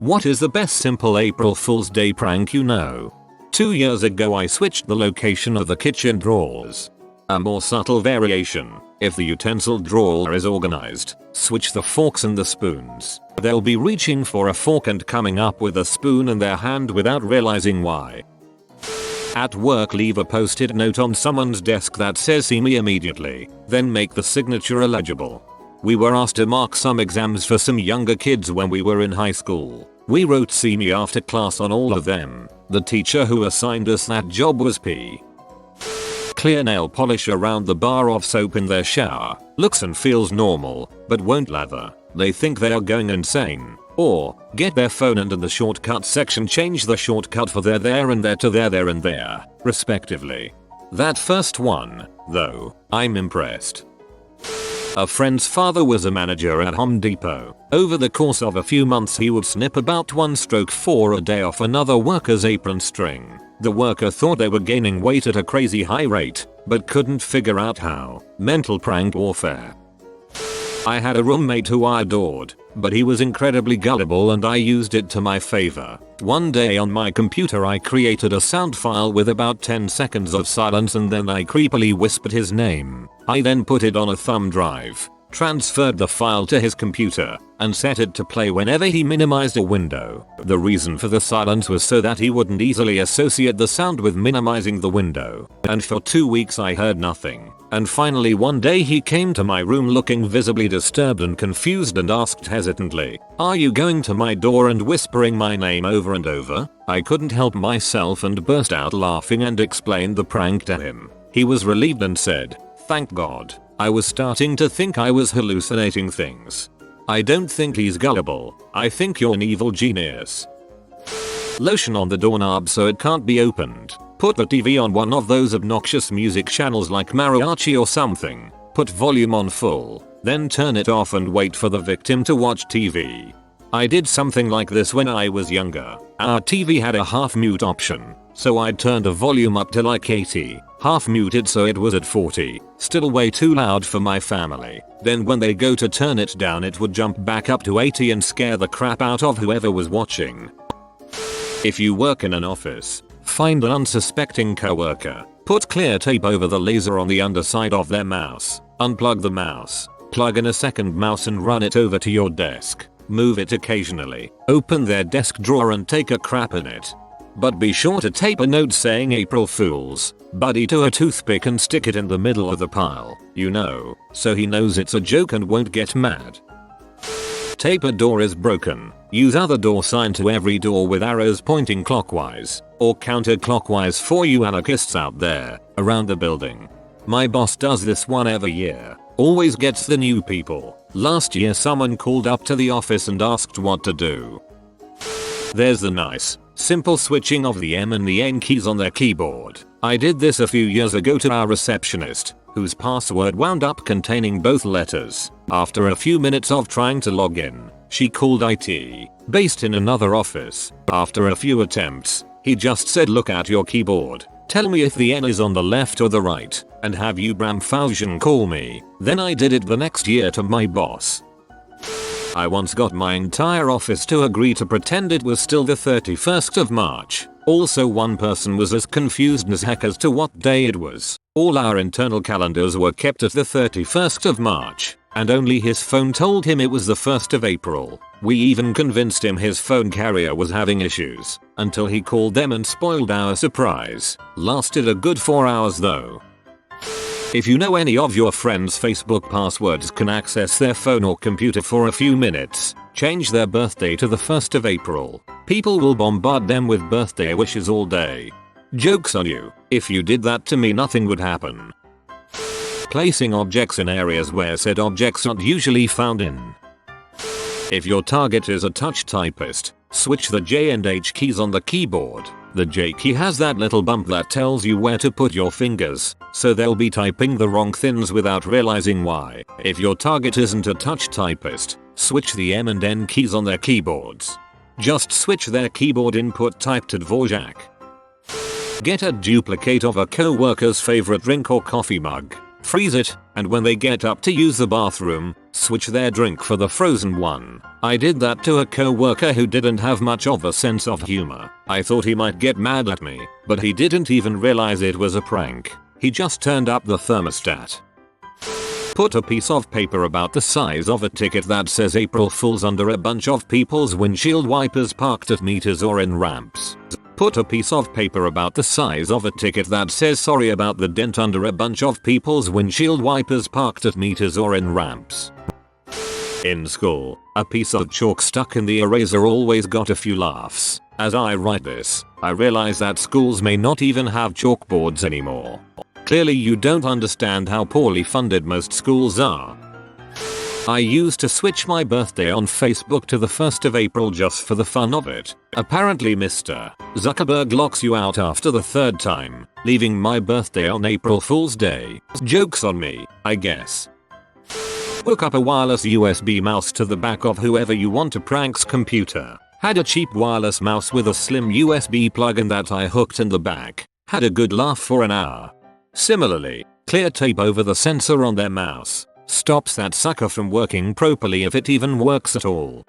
What is the best simple April Fool's Day prank you know? 2 years ago I switched the location of the kitchen drawers. A more subtle variation: if the utensil drawer is organized, switch the forks and the spoons. They'll be reaching for a fork and coming up with a spoon in their hand without realizing why. At work, leave a post-it note on someone's desk that says "see me immediately," then make the signature illegible. We were asked to mark some exams for some younger kids when we were in high school. We wrote "see me" after class on all of them. The teacher who assigned us that job was P. Clear nail polish around the bar of soap in their shower. Looks and feels normal, but won't lather. They think they are going insane. Or, get their phone and in the shortcut section change the shortcut for their there and there to there and there, respectively. That first one, though, I'm impressed. A friend's father was a manager at Home Depot. Over the course of a few months he would snip about 1/4 a day off another worker's apron string. The worker thought they were gaining weight at a crazy high rate, but couldn't figure out how. Mental prank warfare. I had a roommate who I adored, but he was incredibly gullible and I used it to my favor. One day on my computer I created a sound file with about 10 seconds of silence and then I creepily whispered his name. I then put it on a thumb drive, transferred the file to his computer, and set it to play whenever he minimized a window. The reason for the silence was so that he wouldn't easily associate the sound with minimizing the window. And for 2 weeks I heard nothing. And finally one day he came to my room looking visibly disturbed and confused and asked hesitantly, "Are you going to my door and whispering my name over and over?" I couldn't help myself and burst out laughing and explained the prank to him. He was relieved and said, "Thank God. I was starting to think I was hallucinating things." I don't think he's gullible. I think you're an evil genius. Lotion on the doorknob so it can't be opened. Put the TV on one of those obnoxious music channels like mariachi or something. Put volume on full. Then turn it off and wait for the victim to watch TV. I did something like this when I was younger. Our TV had a half mute option, so I turned the volume up to like 80. Half muted so it was at 40, still way too loud for my family. Then when they go to turn it down it would jump back up to 80 and scare the crap out of whoever was watching. If you work in an office, find an unsuspecting coworker, put clear tape over the laser on the underside of their mouse, unplug the mouse, plug in a second mouse and run it over to your desk. Move it occasionally, open their desk drawer and take a crap in it. But be sure to tape a note saying "April Fools, buddy" to a toothpick and stick it in the middle of the pile, so he knows it's a joke and won't get mad. Tape a door is broken. Use other door sign to every door with arrows pointing clockwise or counterclockwise for you anarchists out there around the building. My boss does this one every year. Always gets the new people. Last year someone called up to the office and asked what to do. There's the nice, simple switching of the M and the N keys on their keyboard. I did this a few years ago to our receptionist, whose password wound up containing both letters. After a few minutes of trying to log in, she called IT, based in another office. After a few attempts, he just said, "Look at your keyboard. Tell me if the N is on the left or the right, and have you Bram Fausian call me." Then I did it the next year to my boss. I once got my entire office to agree to pretend it was still the 31st of March. Also one person was as confused as heck as to what day it was. All our internal calendars were kept at the 31st of March, and only his phone told him it was the 1st of April. We even convinced him his phone carrier was having issues, until he called them and spoiled our surprise. Lasted a good 4 hours though. If you know any of your friends' Facebook passwords can access their phone or computer for a few minutes, change their birthday to the 1st of April. People will bombard them with birthday wishes all day. Joke's on you. If you did that to me nothing would happen. Placing objects in areas where said objects aren't usually found in. If your target is a touch typist, switch the J and H keys on the keyboard. The J key has that little bump that tells you where to put your fingers, so they'll be typing the wrong things without realizing why. If your target isn't a touch typist, switch the M and N keys on their keyboards. Just switch their keyboard input type to Dvorak. Get a duplicate of a coworker's favorite drink or coffee mug. Freeze it, and when they get up to use the bathroom, switch their drink for the frozen one. I did that to a co-worker who didn't have much of a sense of humor. I thought he might get mad at me, but he didn't even realize it was a prank. He just turned up the thermostat. Put a piece of paper about the size of a ticket that says April Fools under a bunch of people's windshield wipers parked at meters or in ramps. Put a piece of paper about the size of a ticket that says sorry about the dent under a bunch of people's windshield wipers parked at meters or in ramps. In school, a piece of chalk stuck in the eraser always got a few laughs. As I write this, I realize that schools may not even have chalkboards anymore. Clearly you don't understand how poorly funded most schools are. I used to switch my birthday on Facebook to the 1st of April just for the fun of it. Apparently Mr. Zuckerberg locks you out after the 3rd time, leaving my birthday on April Fool's Day. Joke's on me, I guess. Hook up a wireless USB mouse to the back of whoever you want to prank's computer. Had a cheap wireless mouse with a slim USB plug-in that I hooked in the back. Had a good laugh for an hour. Similarly, clear tape over the sensor on their mouse stops that sucker from working properly if it even works at all.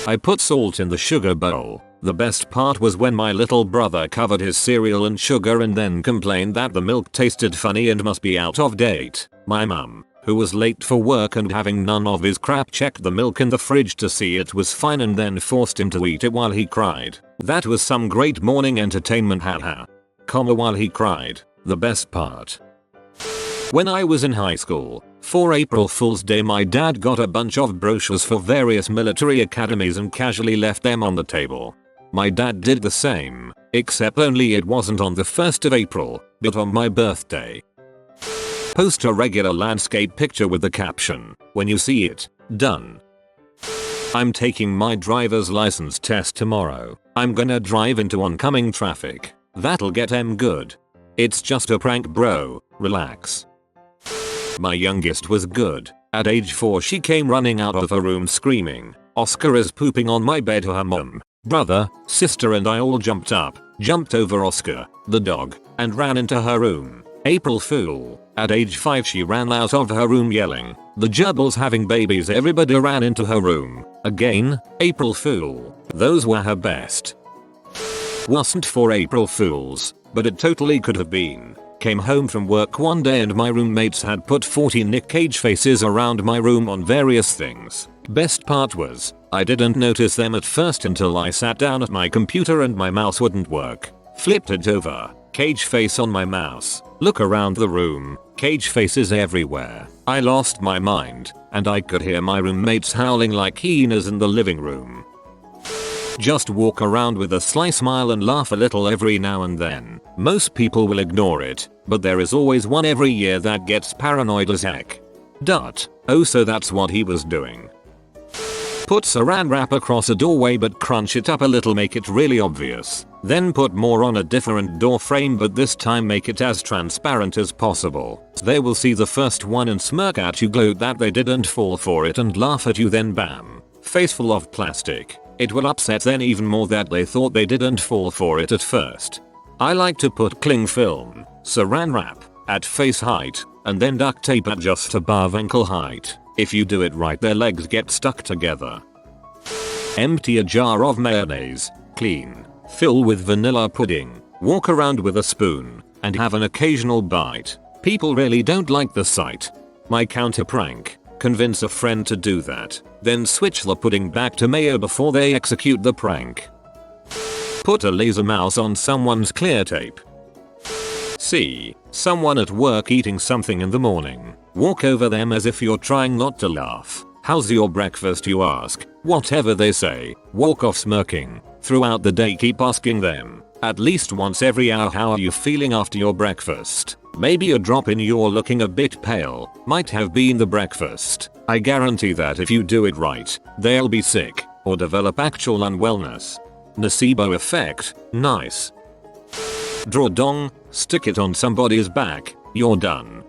I put salt in the sugar bowl. The best part was when my little brother covered his cereal in sugar and then complained that the milk tasted funny and must be out of date. My mum, who was late for work and having none of his crap, checked the milk in the fridge to see it was fine and then forced him to eat it while he cried. That was some great morning entertainment, haha. While he cried. The best part. When I was in high school, for April Fool's Day my dad got a bunch of brochures for various military academies and casually left them on the table. My dad did the same, except only it wasn't on the 1st of April, but on my birthday. Post a regular landscape picture with the caption, "When you see it, done." I'm taking my driver's license test tomorrow. I'm gonna drive into oncoming traffic. That'll get em good. It's just a prank, bro, relax. My youngest was good. At age 4 she came running out of her room screaming, "Oscar is pooping on my bed." Her mum, brother, sister and I all jumped up, jumped over Oscar, the dog, and ran into her room. April Fool. At age 5 she ran out of her room yelling, "The gerbil's having babies." Everybody ran into her room. Again, April Fool. Those were her best. Wasn't for April Fools, but it totally could have been. Came home from work one day and my roommates had put 40 Nick Cage faces around my room on various things. Best part was, I didn't notice them at first until I sat down at my computer and my mouse wouldn't work. Flipped it over. Cage face on my mouse. Look around the room. Cage faces everywhere. I lost my mind, and I could hear my roommates howling like hyenas in the living room. Just walk around with a sly smile and laugh a little every now and then. Most people will ignore it, but there is always one every year that gets paranoid as heck. Oh, so that's what he was doing. Put saran wrap across a doorway but crunch it up a little, make it really obvious. Then put more on a different door frame, but this time make it as transparent as possible. They will see the first one and smirk at you, gloat that they didn't fall for it and laugh at you, then bam. Face full of plastic. It will upset them even more that they thought they didn't fall for it at first. I like to put cling film, saran wrap, at face height, and then duct tape at just above ankle height. If you do it right their legs get stuck together. Empty a jar of mayonnaise, clean, fill with vanilla pudding, walk around with a spoon, and have an occasional bite. People really don't like the sight. My counter prank. Convince a friend to do that, then switch the pudding back to mayo before they execute the prank. Put a laser mouse on someone's clear tape. See someone at work eating something in the morning. Walk over them as if you're trying not to laugh. "How's your breakfast?" you ask. Whatever they say, walk off smirking. Throughout the day keep asking them, at least once every hour, "How are you feeling after your breakfast?" Maybe a drop in "You're looking a bit pale" might have been the breakfast. I guarantee that if you do it right, they'll be sick or develop actual unwellness. Nocebo effect, nice. Draw dong, stick it on somebody's back, you're done.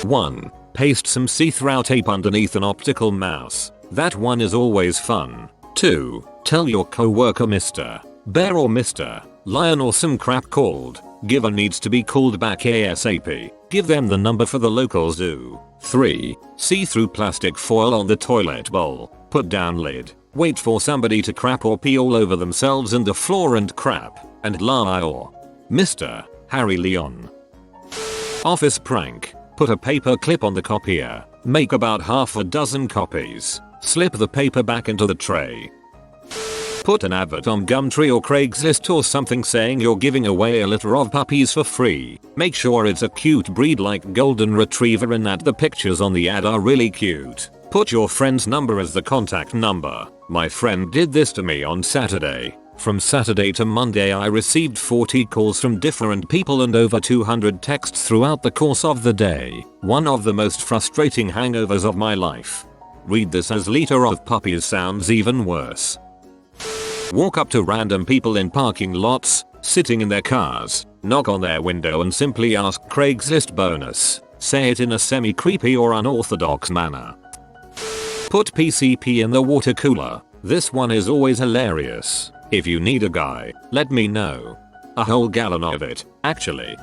1. Paste some see-through tape underneath an optical mouse. That one is always fun. 2. Tell your coworker Mr. Bear or Mr. Lion or some crap called Giver needs to be called back ASAP. Give them the number for the local zoo. 3. See-through plastic foil on the toilet bowl. Put down lid. Wait for somebody to crap or pee all over themselves in the floor and crap. And lie or Mr. Harry Leon. Office prank. Put a paper clip on the copier. Make about half a dozen copies. Slip the paper back into the tray. Put an advert on Gumtree or Craigslist or something saying you're giving away a litter of puppies for free. Make sure it's a cute breed like Golden Retriever and that the pictures on the ad are really cute. Put your friend's number as the contact number. My friend did this to me on Saturday. From Saturday to Monday I received 40 calls from different people and over 200 texts throughout the course of the day. One of the most frustrating hangovers of my life. Read this as litter of puppies sounds even worse. Walk up to random people in parking lots, sitting in their cars, knock on their window and simply ask Craigslist bonus. Say it in a semi-creepy or unorthodox manner. Put PCP in the water cooler. This one is always hilarious. If you need a guy, let me know. A whole gallon of it, actually.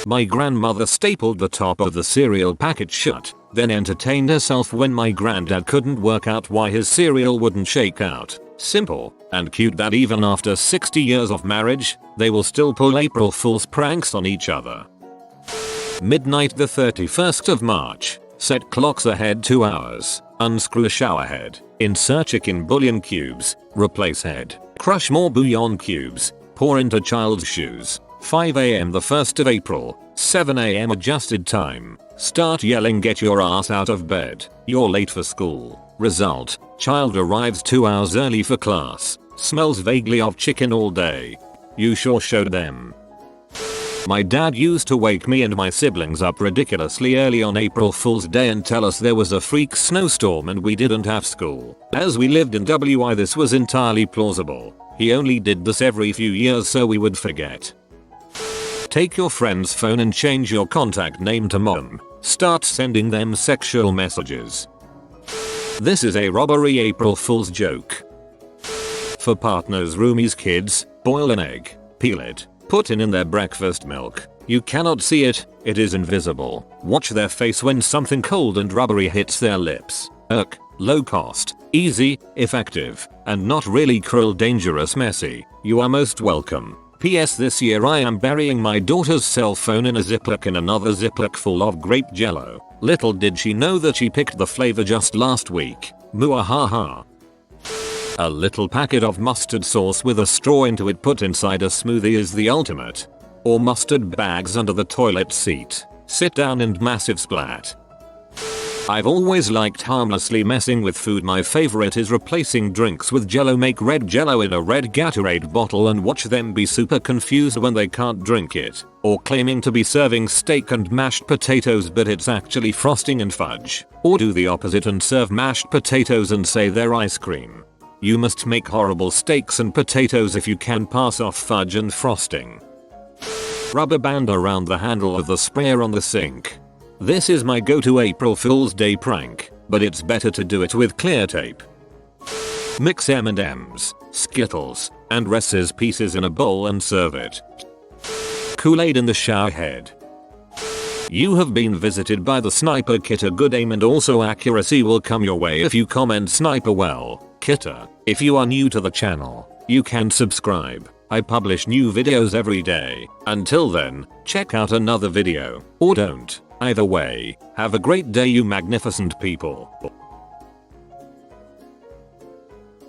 My grandmother stapled the top of the cereal packet shut, then entertained herself when my granddad couldn't work out why his cereal wouldn't shake out. Simple and cute that even after 60 years of marriage, they will still pull April Fool's pranks on each other. Midnight the 31st of March. Set clocks ahead 2 hours. Unscrew shower head. Insert chicken bouillon cubes. Replace head. Crush more bouillon cubes. Pour into child's shoes. 5 AM the 1st of April. 7 AM adjusted time. Start yelling get your ass out of bed. You're late for school. Result. Child arrives 2 hours early for class. Smells vaguely of chicken all day. You sure showed them. My dad used to wake me and my siblings up ridiculously early on April Fool's Day and tell us there was a freak snowstorm and we didn't have school. As we lived in WI this was entirely plausible. He only did this every few years so we would forget. Take your friend's phone and change your contact name to Mom. Start sending them sexual messages. This is a robbery April Fool's joke. For partners, roomies, kids, boil an egg, peel it, put in their breakfast milk. You cannot see it, it is invisible. Watch their face when something cold and rubbery hits their lips. Low cost, easy, effective, and not really cruel, dangerous, messy. You are most welcome. PS This year I am burying my daughter's cell phone in a Ziploc in another Ziploc full of grape jello. Little did she know that she picked the flavor just last week. Muahaha. A little packet of mustard sauce with a straw into it put inside a smoothie is the ultimate. Or mustard bags under the toilet seat. Sit down and massive splat. I've always liked harmlessly messing with food. My favorite is replacing drinks with jello. Make red jello in a red Gatorade bottle and watch them be super confused when they can't drink it. Or claiming to be serving steak and mashed potatoes but it's actually frosting and fudge. Or do the opposite and serve mashed potatoes and say they're ice cream. You must make horrible steaks and potatoes if you can pass off fudge and frosting. Rubber band around the handle of the sprayer on the sink. This is my go-to April Fool's Day prank, but it's better to do it with clear tape. Mix M&Ms, Skittles, and Reese's Pieces in a bowl and serve it. Kool-Aid in the shower head. You have been visited by the sniper Kitter. Good aim and also accuracy will come your way if you comment sniper well. Kitter, if you are new to the channel, you can subscribe. I publish new videos every day. Until then, check out another video, or don't. Either way, have a great day you magnificent people.